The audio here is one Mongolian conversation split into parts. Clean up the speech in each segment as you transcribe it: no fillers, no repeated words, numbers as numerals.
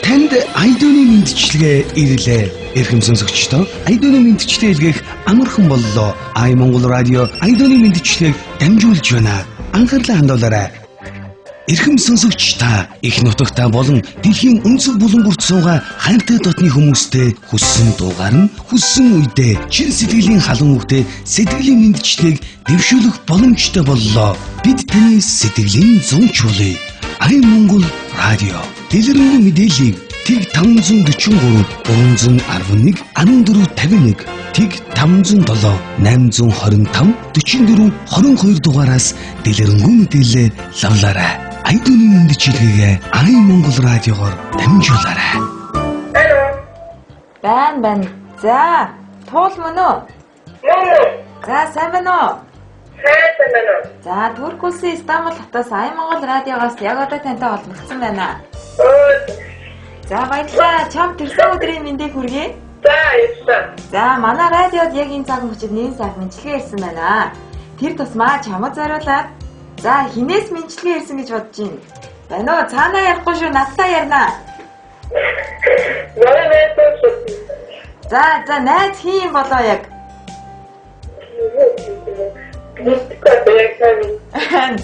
Танд айдууны мэдчилгээ ирлээ. Эрхэм сонсогчдоо айдууны мэдчилгээ илгээх амархан боллоо. Монгол радио айдууны мэдчилгээг дамжуулж байна. Анхаарлаа хандуулаарай. Эрхэм сонсогч та их нутагтаа болон дэлхийн өнцөг булангурт суугаа хайртай дотны хүмүүстэй хүссэн дуугаар нь хүссэн үедээ чин сэтгэлийн халуун үгтэй сэтгэлийн мэдчилгээг дэвшүүлэх боломжтой боллоо. Бид таны сэтгэлийн зүүнчүүлээ. Монгол радио дэлгэрэнгүй мэдээллийг Тэг 543 311 1451 Тэг 507 825 44 22 дугаараас дэлгэрэнгүй мэдээлэл лавлаарай. Айдууны мэдчилгээгээ Монгол радиогоор дамжуулаарай. Бан. За, туул мөн үү? За, сайн байна уу? Сайн байна уу? За, Турк улсын Стамбул хотоос Монгол радиогоос яг одоо тантай холбогдсон байна. За, баярлалаа. Чам төрсөн өдрийн мэндийг хүргэе. За, яасан. За, манай радиод яг энэ цаг мөчид нэг цаг мэдчилгээ ирсэн байна. Тэр тусмаа чамд зориулаад за, хинээс мэдчилгээ ирсэн гэж бодож байна. Байна уу? Цаанаа ярихгүй шүү, надтай ярина. За, найз хин болоо яг.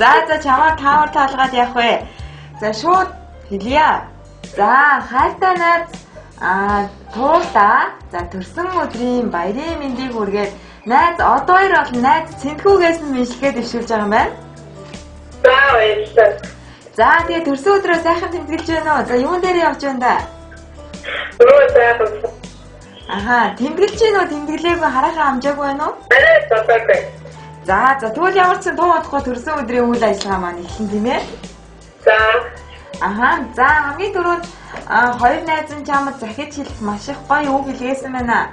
За, чамаа тавар таалгаад явах вэ? За, шууд хэлье. За, хайртай найз туулда. За, төрсөн өдрийн баярын мэндийг хүргээд найз одоо хоёр бол найз цэнхүүгээс нь мэдчилгээ дэвшүүлж байгаа юм байна. За, баярлалаа. За, тэгээ төрсөн өдрөө сайхан тэмдэглэж байна уу? За, юун дээр явж байна да? Сайхан. Аха, тэмдэглэж байна уу? Тэмдэглээгүй харахаа хамжаагүй байна уу? Сайхан. За, тэгвэл ямар ч туу бодохгүй төрсөн өдрийн үйл ажиллагаа маань эхэлнэ тийм ээ? За. Аха, за хамгийн түрүүнд хоёр найз нь чамд захиж хэлэх маш их гоё үг хэлгээсэн байна.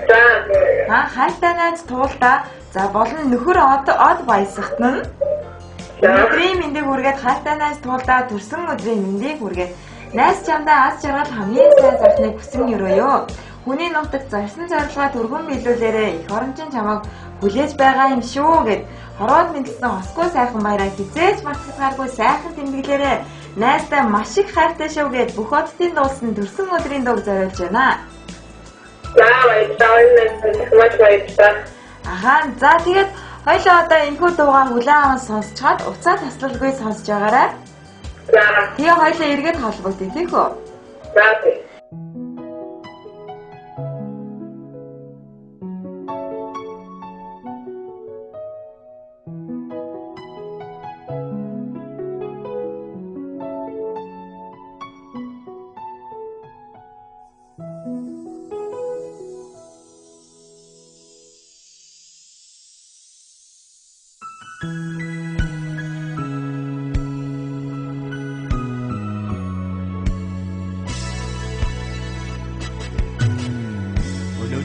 За. Хайртай найз туулда. За, болон нөхөр од баясгат нь. Өдрийн мэндийг хүргээд хайртай найз туулда төрсөн өдрийн мэндийг хүргээд найз чамдаа аз жаргал хамгийн сайн зарсныг хүсэн өрөөё. Хүний нутагт зарсан зорилгоо түргэн биелүүлээрээ их орончин чамайг хүлээж байгаа юм шүү гэд хороод мэдлсэн осгүй сайхан баяраа хизээж мартагдаггүй сайхан тэмдэглээрээ найздаа маш их хайртай шүү гэд бүх хотын дуулсан төрсөн өдрийн дууг зориулж байна. За, баярлалаа. Аха, за тэгээд хоёлаа одоо энэхүү дуугаа хүлээн аван сонсчоод уцаа таслалгүй сонсож байгаарай. За. Тэгээ хоёлаа эргээд холбогдъё тийм үү? За.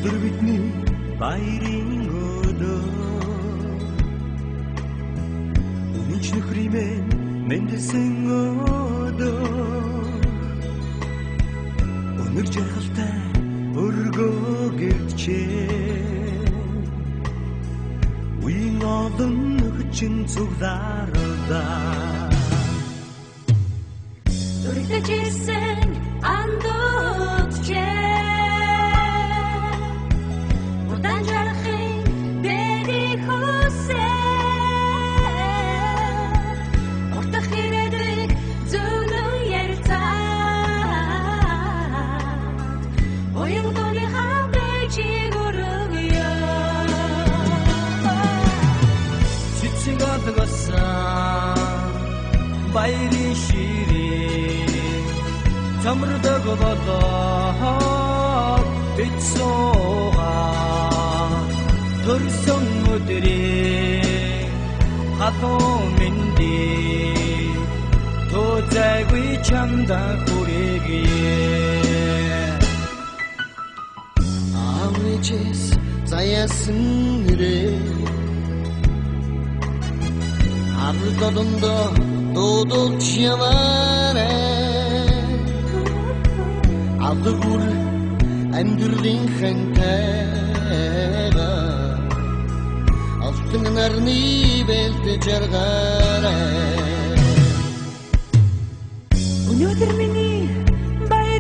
Өнөөдөр бидний баярын өдөр. Үнэнч нөхриймэн мэндэлсэн өдөр. Өнөр жаргалтай өргөө гэрчээ. Үеийн олон хүчин цуглаардаа. Дүрлэж ирсэн андуутчээ. Баярын ширээ замрдаг болоо тэцсоога төрсөн өдрийн хатуу мэндий тозайгүй чамда хүрээгээ амэчэс заяасан нэрээ амрдодондоо додолч яваарэ авдагур амьдралын хэнтэйга алтан нарны бэлдэж жаргаарэ өнөөдөр миний баяр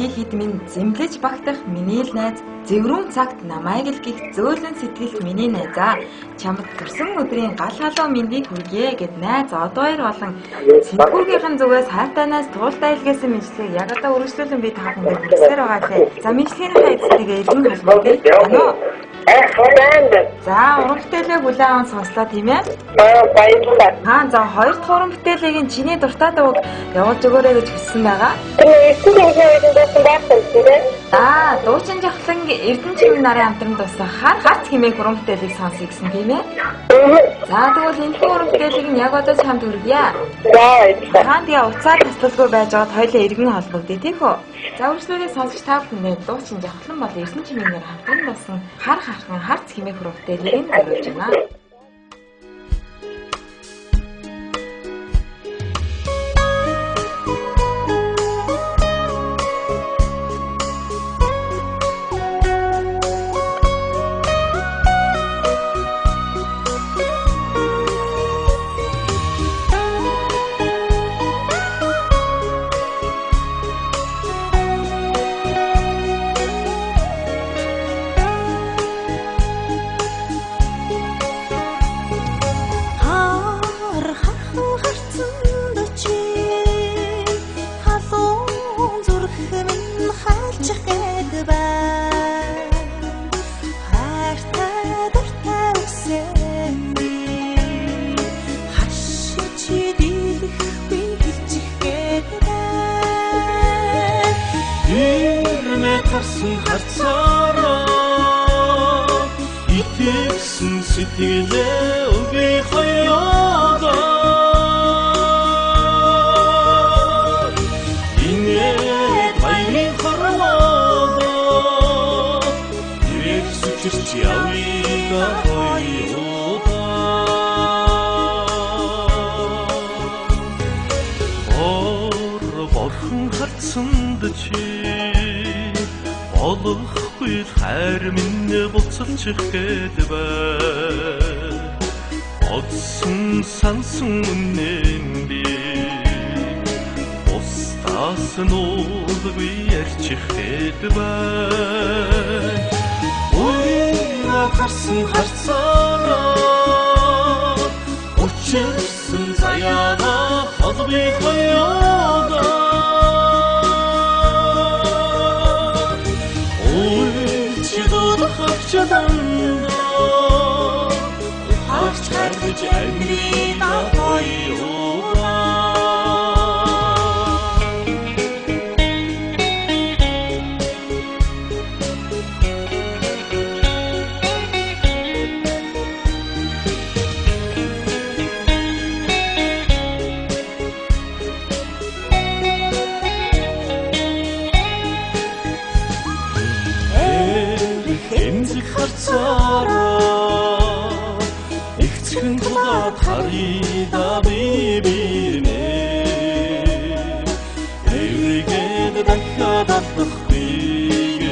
хийхэд минь зэмлэж багтах миний л найз зэврүүн цагт намайг л гих зөөлөн сэтгэлт миний найзаа чамд төрсөн өдрийн гал халуун мэндийг хүргье гэд найз одооёр болон цэнгүүгийнхэн зүгээс хайртайнаас туултай илгээсэн мэдлэг яг одоо үргэлжлүүлэн би та бүхэнд хүргэсээр байгаа те. За мэдлэгийн хайцтайгээ эзэн холбоогүй байна уу? За уран бүтээлээ хүлээн аван сонслоо тийм ээ? Баярлалаа. За хоёр дахь уран бүтээлийг нь чиний дуртай дууг явуулж өгөөрэй гэж хүссэн байгаа. Дуучин жавхлан Эрдэнэ чимэг нарын хамтран дуусан харц хэмээх уран бүтээлийг сонсъё гэсэн тийм ээ? За тэгвэл энэ уран бүтээлийг нь яг одоо чамд хүргье. Хаан тэгээ уцаар таслалгүй байж байгаад хоёулаа эргэн холбогдъё тийм үү? За үргэлжлүүлээ сонсож та бүхэнд дуучин жавхлан бол Эрдэнэ чимэг нарын хамтран дуусан хархан харц хэмээх уран бүтээлийг зориулж байна. Олохгүй хайр минь буцалчих гээд бай. Одсон сансан үнэн би устаас нуулгүй ярьчих гээд бай. Уйна гарсан харцаараа учирсан заяана холбыг хоёроо Harç harç emrina koyuğa Эмзэг харцаараа ихцхэн тулаад харida бибирнэ эвригэд дахиад албахгүйгээ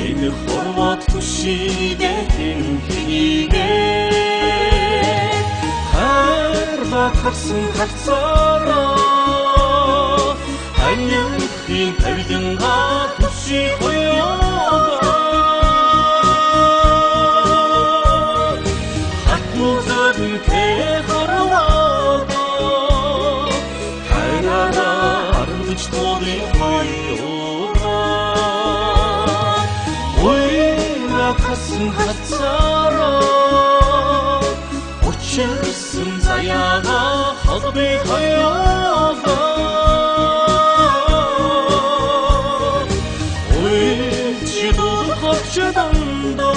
энэ хормот түшигэ хинхигээ харда харсан харцаараа аньяхин тавиланга түши хоёроо хацаараа учирсан заяага холбыг хоёроо уйчдул хавчдандаа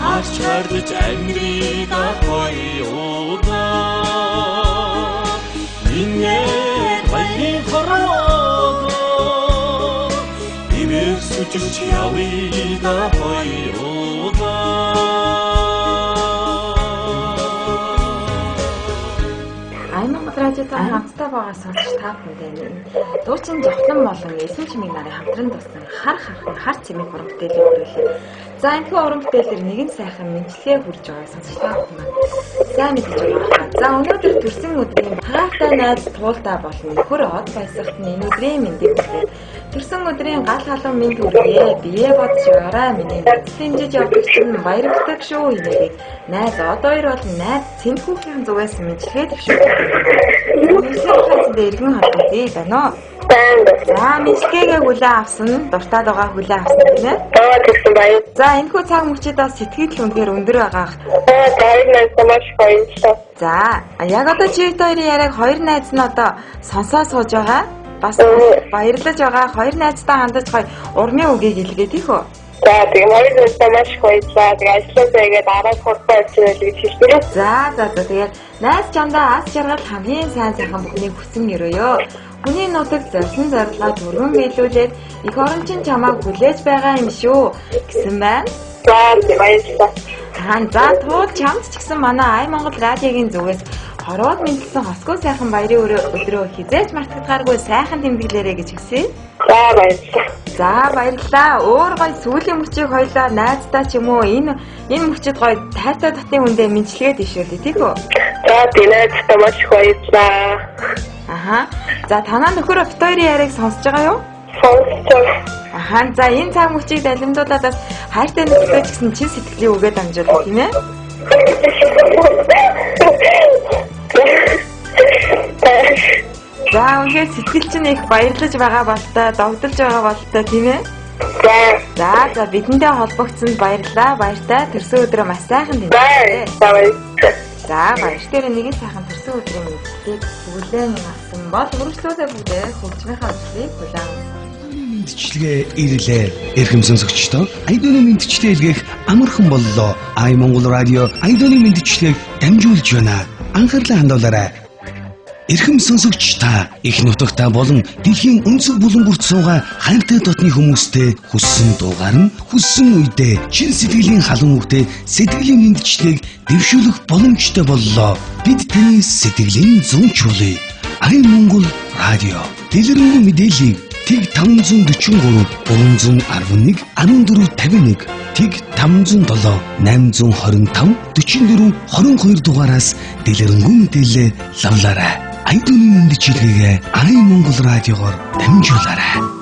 харч хардж амрига хоёроо минь баярын хороо Sütüç yavida hoyoda Аймаг радиотой хамтдаа байгаа сонсогч та бүхэнд дуучин жавхлан болон эзэн чимэг нарын хамтран туссан харц хэмээх уран бүтээлийг хүргэлээ. За энэ уран бүтээлээр нэгэн сайхан мэдлэгээ хүрж байгааг сонсож таах маань сайн мэдэж байгаа. За өнөөдөр төрсөн өдрийн хаагтай найз туултаа болон нөхөр од баясгалтны энэ өдрийн мэндийг хүргэе. Төрсөн өдрийн гал халуун мэнд хүргэе. Бие бодж байгаарай миний эзлэнжиж явдагчсан баярлагдах шүү хийнэгийг. Найз од хоёр бол найз цэнхүүхийн зүгээс мэдлэгээ төвшүүлдэг. Үнэхээр иргэн хатгий байна уу? За мэдлэгээ хүлээн авсан, дуртад байгаа хүлээн авсан тийм ээ? Тэгсэн баяр. За энэхүү цаг мөчид бас сэтгэл үнэхээр өндөр байгаа. Хоёр найз маш баярлалаа. За яг одоо чи хоёрын яриаг хоёр найз нь одоо сонсоо сууж байгаа. Бас баярлаж байгаа. Хоёр найзтай хандаж гоё урмын үгийг хэлгээ тийх үү? За тийм хоёр найз маш баярлалаа. Тэгээ ажилласаа игээд арай хурдан ажиллая гэж хэлсэн. За тэгээд найз чамдаа аз жаргал хамгийн сайн сайхан бүхнийг хүсэн өрөөё. Хүний нутаг зорьсон зорилгоо түргэн биелүүлээд их орончин чамааг хүлээж байгаа юм шүү гэсэн байна. За баярлалаа. За тууд чамд ч гэсэн манай Ай Монгол радиогийн зүгээс хорвоод мэдлсэн хосгоо сайхан баярын өдрөө хизээж мартагдгааргүй сайхан тэмдэглээрэй гэж хэлсэн. За баярлалаа. За баярлалаа. Өөр гоё сүүлийн мөчийг хоёлаа найздаа ч юм уу энэ мөчид гоё тайртай татны хүндээ мэдлэгээ дэвшүүлээ тийм үү? За тийм найздаа маш баярлалаа. За танаа нөхөр бит хоёрын яриаг сонсож байгаа юу? Сонсож. За энэ цаг мөчийг далимдуулаад бас хайртай нөхөртэй ч гэсэн чин сэтгэлийн үгээд амжуулах тийм ээ? За үнэхээр сэтгэл чинь их баярлаж байгаа болтой, догдолж байгаа болтой тийм ээ? За бидэндээ холбогдсонд баярлалаа. Баяртай төрсөн өдрөө маш сайхан тэмдэглэе. За баяр дээр нэгэн сайхан төрсөн өдрийн мэдлэгийг хүлээн авсан бол өргөжлөөсөө бүгдээ хөгжмийнхаа мэдлэгийг хүлээн Мэдчилгээ ирлээ. Эрхэм сонсогчдоо Айдоны мэдчилгээ илгээх амархан боллоо. Ай Монгол радио Айдоны мэдчилгээг дамжуулж байна. Анхаарлаа хандуулаарай. Эрхэм сонсогч та их нутагта болон дэлхийн өнцөг булангурт суугаа хайртай дотны хүмүүстэй хүссэн дуугаар нь хүссэн үедээ чин сэтгэлийн халуун үгтэй сэтгэлийн мэдчилгээг дэвшүүлэх боломжтой боллоо. Бид таны сэтгэлийн зүүнчүүлээ. Ай Монгол радио дэлгэрэнгүй мэдээллийг Тэг 543 311 1451 Тэг 507 825 44 22 дугаараас дэлгэрэнгүй мэдээлэл лавлаарай. Айдоны мэдчилгээгээ Ай Монгол радиогоор дамжуулаарай.